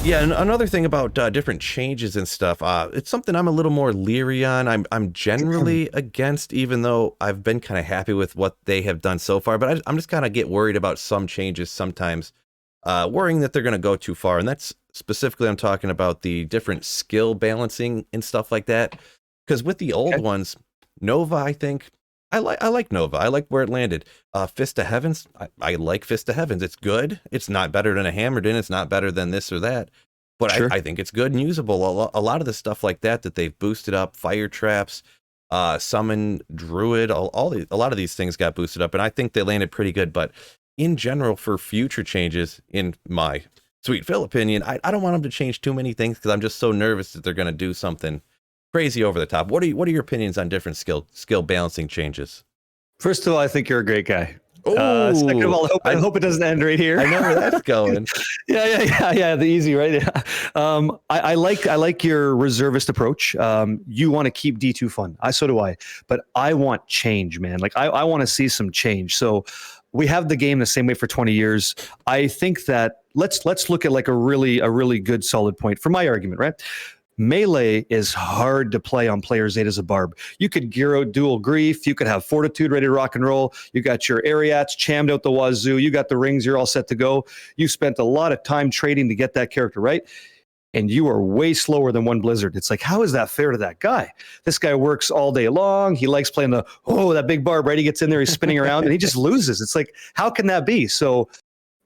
Yeah, and another thing about different changes and stuff, it's something I'm a little more leery on. I'm generally against, even though I've been kind of happy with what they have done so far. But I'm just kind of get worried about some changes sometimes, worrying that they're going to go too far. And that's specifically, I'm talking about the different skill balancing and stuff like that. Because with the old ones, Nova, I think I like Nova. I like where it landed. Fist of Heavens, I like Fist of Heavens. It's good. It's not better than a Hammerden. It's not better than this or that. But Sure. I think it's good and usable. A lot of the stuff like that they've boosted up, fire traps, summon druid, a lot of these things got boosted up, and I think they landed pretty good. But in general, for future changes, in my Sweet Phil opinion, I don't want them to change too many things because I'm just so nervous that they're going to do something crazy over the top. What are your opinions on different skill balancing changes? First of all, I think you're a great guy. Oh, second of all, I hope it doesn't end right here. I know where that's going. Yeah. The easy, right? Yeah. I like your reservist approach. You want to keep D2 fun. So do I. But I want change, man. Like I want to see some change. So we have the game the same way for 20 years. I think that let's look at like a really good solid point for my argument, right? Melee is hard to play on player Zeta's a barb. You could gear out dual grief. You could have fortitude ready to rock and roll. You got your Ariats chammed out the wazoo. You got the rings. You're all set to go. You spent a lot of time trading to get that character, right? And you are way slower than one Blizzard. It's like, how is that fair to that guy? This guy works all day long. He likes playing that big barb, right? He gets in there, he's spinning around, and he just loses. It's like, how can that be? So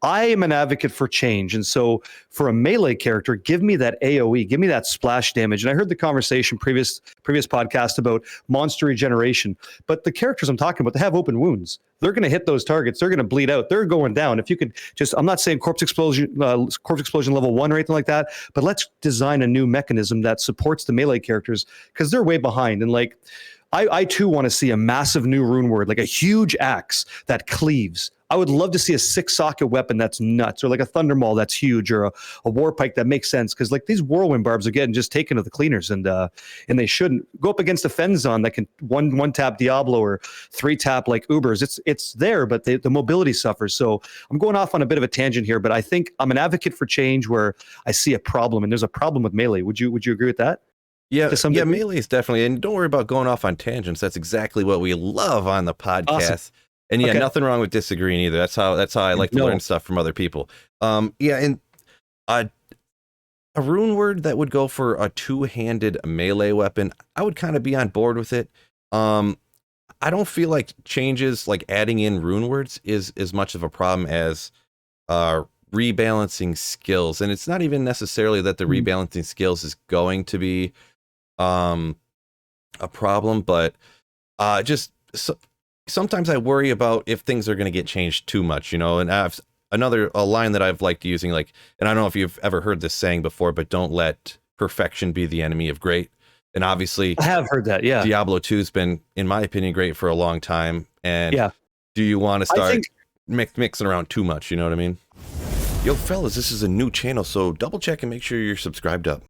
I am an advocate for change. And so for a melee character, give me that AoE, give me that splash damage. And I heard the conversation previous podcast about monster regeneration, but the characters I'm talking about, they have open wounds. They're going to hit those targets. They're going to bleed out. They're going down. If you could just, I'm not saying corpse explosion level 1 or anything like that, but let's design a new mechanism that supports the melee characters because they're way behind. And like, I too want to see a massive new rune word, like a huge axe that cleaves. I would love to see a 6-socket weapon that's nuts, or like a thunder maul that's huge, or a war pike that makes sense. Because like these whirlwind barbs are getting just taken to the cleaners, and they shouldn't go up against a Fenzon that can one tap Diablo or 3-tap like Ubers. It's there, but the mobility suffers. So I'm going off on a bit of a tangent here, but I think I'm an advocate for change where I see a problem, and there's a problem with melee. Would you agree with that? Yeah, melee is definitely, and don't worry about going off on tangents. That's exactly what we love on the podcast. Awesome. And yeah, nothing wrong with disagreeing either. That's how I like to learn stuff from other people. And a rune word that would go for a 2-handed melee weapon, I would kind of be on board with it. I don't feel like changes like adding in rune words is as much of a problem as rebalancing skills. And it's not even necessarily that the rebalancing skills is going to be a problem, but sometimes I worry about if things are going to get changed too much, you know. And I've a line that I've liked using, like, and I don't know if you've ever heard this saying before, but don't let perfection be the enemy of great. And obviously I have heard that. Yeah. Diablo 2 has been, in my opinion, great for a long time. And do you want to start mixing around too much? You know what I mean? Yo, fellas, this is a new channel, so double check and make sure you're subscribed up.